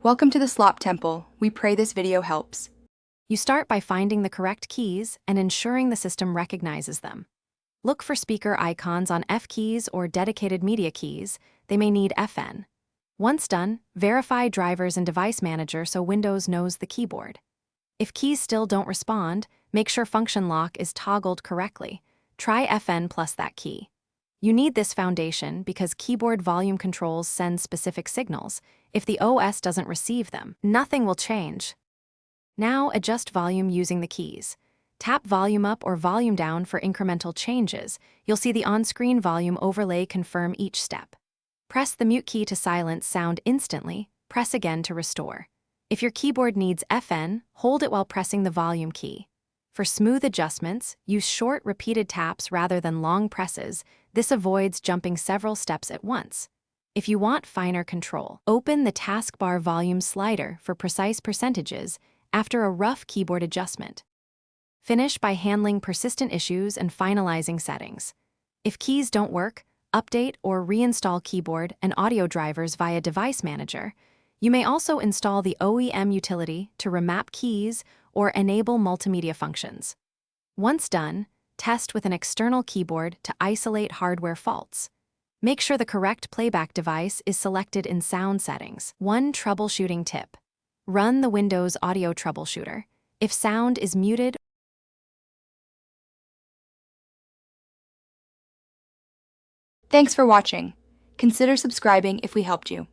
Welcome to the Slop Temple. We pray this video helps. You start by finding the correct keys and ensuring the system recognizes them. Look for speaker icons on F keys or dedicated media keys. They may need FN. Once done, verify drivers and device manager so Windows knows the keyboard. If keys still don't respond, make sure function lock is toggled correctly. Try FN plus that key. You need this foundation because keyboard volume controls send specific signals. If the OS doesn't receive them, nothing will change. Now adjust volume using the keys. Tap volume up or volume down for incremental changes. You'll see the on-screen volume overlay confirm each step. Press the mute key to silence sound instantly. Press again to restore. If your keyboard needs FN, hold it while pressing the volume key. For smooth adjustments, use short, repeated taps rather than long presses. This avoids jumping several steps at once. If you want finer control, open the taskbar volume slider for precise percentages after a rough keyboard adjustment. Finish by handling persistent issues and finalizing settings. If keys don't work, update or reinstall keyboard and audio drivers via Device Manager. You may also install the OEM utility to remap keys or enable multimedia functions. Once done, test with an external keyboard to isolate hardware faults. Make sure the correct playback device is selected in sound settings. One troubleshooting tip: run the Windows Audio Troubleshooter. If sound is muted. Thanks for watching. Consider subscribing if we helped you.